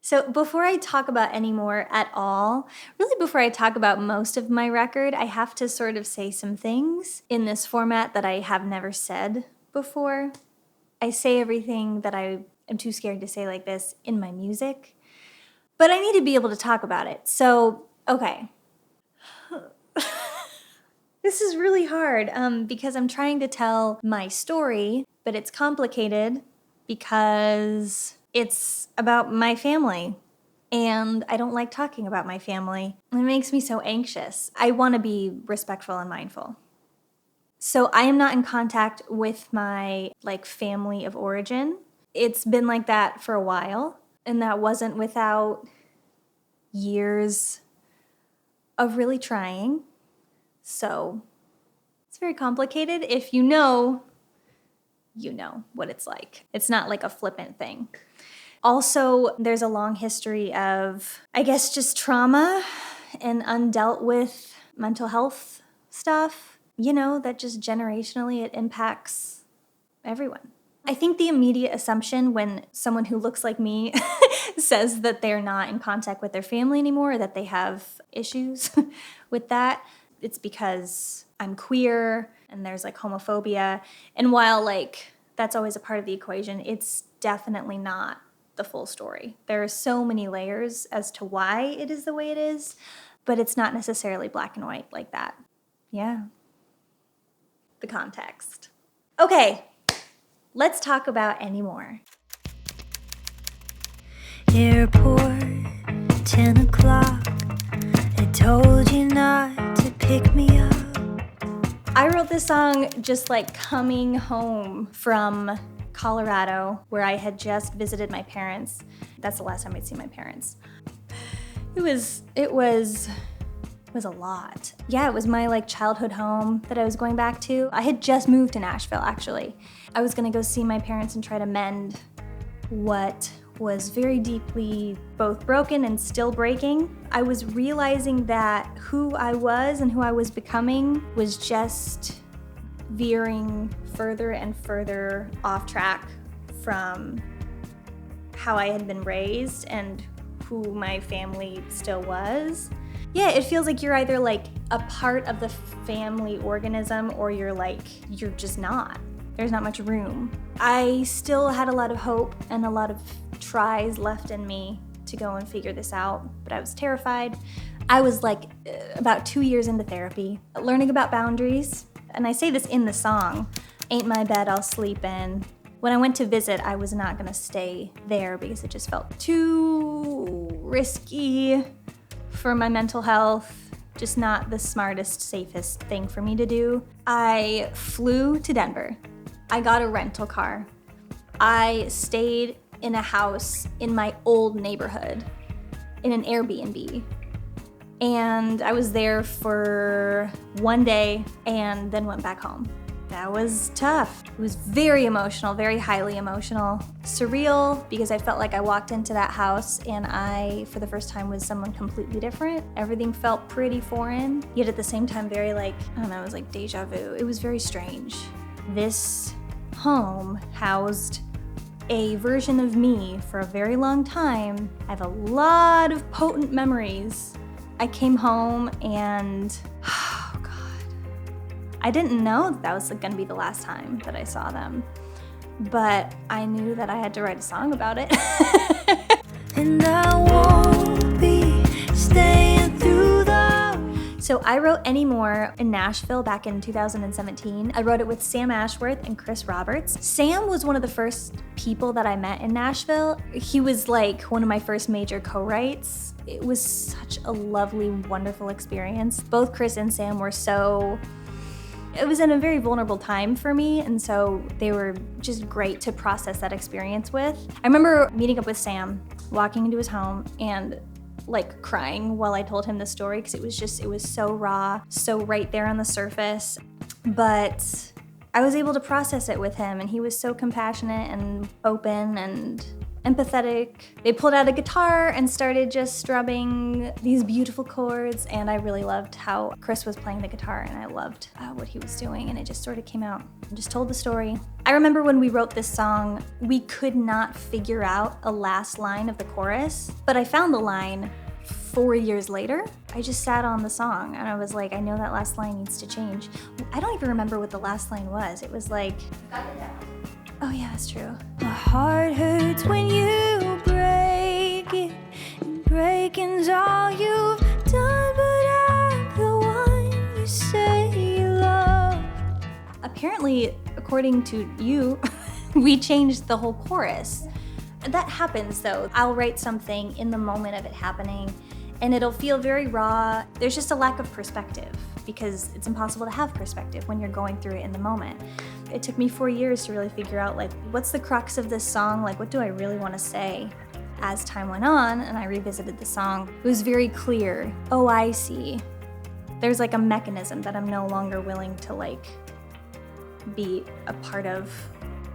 So before I talk about Anymore at all, really before I talk about most of my record, I have to sort of say some things in this format that I have never said before. I say everything that I am too scared to say like this in my music, but I need to be able to talk about it. So, okay. This is really hard because I'm trying to tell my story, but it's complicated because it's about my family. And I don't like talking about my family. It makes me so anxious. I want to be respectful and mindful. So I am not in contact with my family of origin. It's been like that for a while, and that wasn't without years of really trying. So it's very complicated. If you know what it's like. It's not like a flippant thing. Also, there's a long history of, I guess, just trauma and undealt with mental health stuff, that just generationally it impacts everyone. I think the immediate assumption when someone who looks like me says that they're not in contact with their family anymore, or that they have issues with that, it's because I'm queer and there's homophobia. And while that's always a part of the equation, it's definitely not the full story. There are so many layers as to why it is the way it is, but it's not necessarily black and white like that. Yeah. The context. Okay, let's talk about Anymore. Airport, 10 o'clock. I told you not to pick me up. I wrote this song just coming home from Colorado, where I had just visited my parents. That's the last time I'd seen my parents. It was a lot. Yeah, it was my childhood home that I was going back to. I had just moved to Nashville, actually. I was gonna go see my parents and try to mend what was very deeply both broken and still breaking. I was realizing that who I was and who I was becoming was just veering further and further off track from how I had been raised and who my family still was. Yeah, it feels like you're either a part of the family organism or you're just not. There's not much room. I still had a lot of hope and a lot of tries left in me to go and figure this out, but I was terrified. I was about 2 years into therapy, learning about boundaries. And I say this in the song, ain't my bed I'll sleep in. When I went to visit, I was not gonna stay there because it just felt too risky for my mental health. Just not the smartest, safest thing for me to do. I flew to Denver. I got a rental car. I stayed in a house in my old neighborhood in an Airbnb. And I was there for 1 day and then went back home. That was tough. It was very emotional, very highly emotional. Surreal, because I felt like I walked into that house and I, for the first time, was someone completely different. Everything felt pretty foreign, yet at the same time very it was like deja vu. It was very strange. This home housed a version of me for a very long time. I have a lot of potent memories. I came home and, oh God, I didn't know that was gonna be the last time that I saw them, but I knew that I had to write a song about it. And I won't be staying through the... So I wrote Anymore in Nashville back in 2017. I wrote it with Sam Ashworth and Chris Roberts. Sam was one of the first people that I met in Nashville. He was one of my first major co-writes. It was such a lovely, wonderful experience. Both Chris and Sam were it was in a very vulnerable time for me, and so they were just great to process that experience with. I remember meeting up with Sam, walking into his home, and crying while I told him the story, because it was so raw, so right there on the surface. But I was able to process it with him, and he was so compassionate and open, and empathetic. They pulled out a guitar and started just strumming these beautiful chords, and I really loved how Chris was playing the guitar, and I loved what he was doing, and it just sort of came out and just told the story. I remember when we wrote this song, we could not figure out a last line of the chorus, but I found the line 4 years later. I just sat on the song and I was like, I know that last line needs to change. I don't even remember what the last line was. It was like, oh yeah, that's true. My heart hurts when you break it, and breaking's all you've done, but I'm the one you say you love. Apparently, according to you, we changed the whole chorus. That happens though. I'll write something in the moment of it happening and it'll feel very raw. There's just a lack of perspective because it's impossible to have perspective when you're going through it in the moment. It took me 4 years to really figure out like, what's the crux of this song? Like, what do I really want to say? As time went on and I revisited the song, it was very clear. Oh, I see. There's like a mechanism that I'm no longer willing to like be a part of.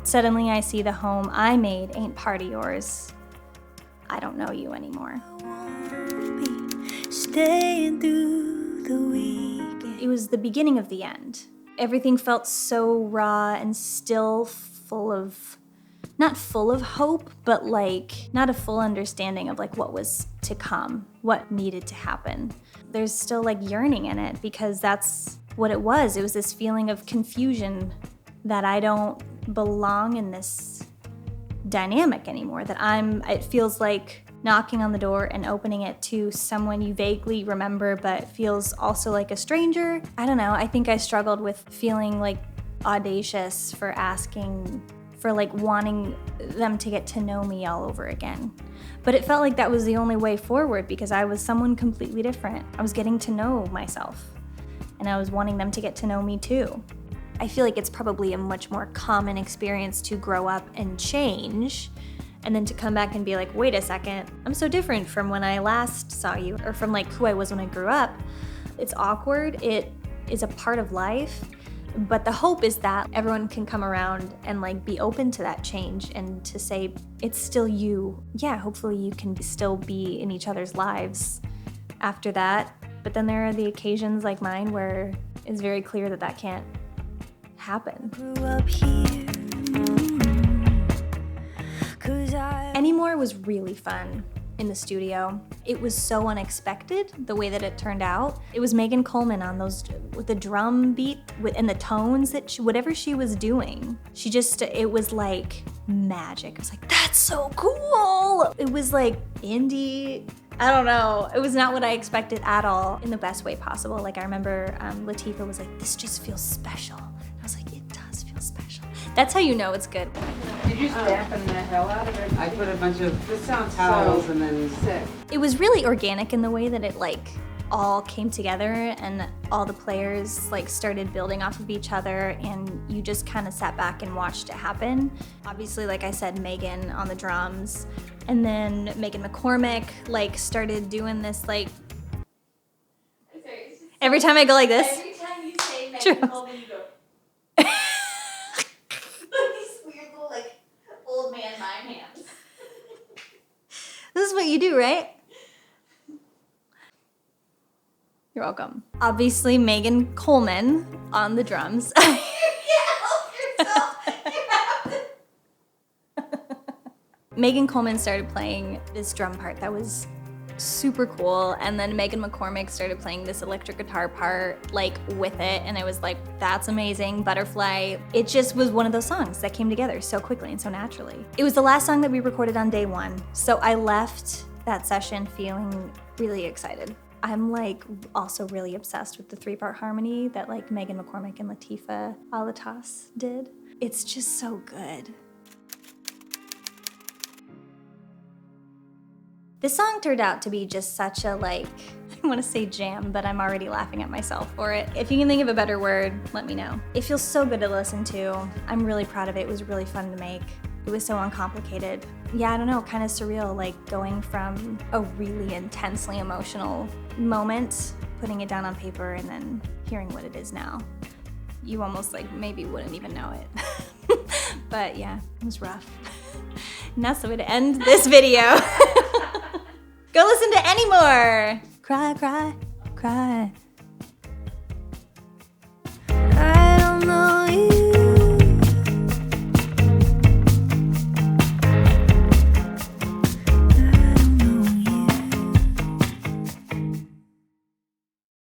Suddenly I see the home I made ain't part of yours. I don't know you anymore. Staying through the weekend. It was the beginning of the end. Everything felt so raw and still full of, not full of hope, but like not a full understanding of like what was to come, what needed to happen. There's still like yearning in it because that's what it was. It was this feeling of confusion that I don't belong in this dynamic anymore, that it feels like knocking on the door and opening it to someone you vaguely remember but feels also like a stranger. I don't know, I think I struggled with feeling like audacious for asking, for like wanting them to get to know me all over again. But it felt like that was the only way forward because I was someone completely different. I was getting to know myself and I was wanting them to get to know me too. I feel like it's probably a much more common experience to grow up and change and then to come back and be like, wait a second, I'm so different from when I last saw you or from like who I was when I grew up. It's awkward, it is a part of life, but the hope is that everyone can come around and like be open to that change and to say, it's still you. Yeah, hopefully you can still be in each other's lives after that. But then there are the occasions like mine where it's very clear that that can't happen. Grew up here. Anymore was really fun in the studio. It was so unexpected the way that it turned out. It was Megan Coleman on those, with the drum beat and the tones that whatever she was doing, it was like magic. I was like, that's so cool. It was like indie. I don't know. It was not what I expected at all in the best way possible. Like I remember Latifah was like, this just feels special. I was like, it does feel special. That's how you know it's good. Did you dampen the hell out of it? I put a bunch of towels and then sick. It was really organic in the way that it like all came together and all the players like started building off of each other and you just kind of sat back and watched it happen. Obviously, like I said, Megan on the drums and then Megan McCormick like started doing this like, every time I go like this. Every time you say Megan Coleman, you go. These weird little like old man mime hands. This is what you do, right? You're welcome. Obviously, Megan Coleman on the drums. You can't help yourself. You have to. Megan Coleman started playing this drum part that was super cool, and then Megan McCormick started playing this electric guitar part like with it, and it was like, that's amazing. Butterfly. It just was one of those songs that came together so quickly and so naturally. It was the last song that we recorded on day one, so I left that session feeling really excited. I'm like also really obsessed with the 3-part harmony that like Megan McCormick and Latifah Alatas did. It's just so good. This song turned out to be just such a like, I want to say jam, but I'm already laughing at myself for it. If you can think of a better word, let me know. It feels so good to listen to. I'm really proud of it. It was really fun to make. It was so uncomplicated. Yeah, I don't know, kind of surreal, like going from a really intensely emotional moment, putting it down on paper, and then hearing what it is now. You almost like maybe wouldn't even know it. But yeah, it was rough. And that's the way to end this video. Go listen to any more. Cry, cry, cry.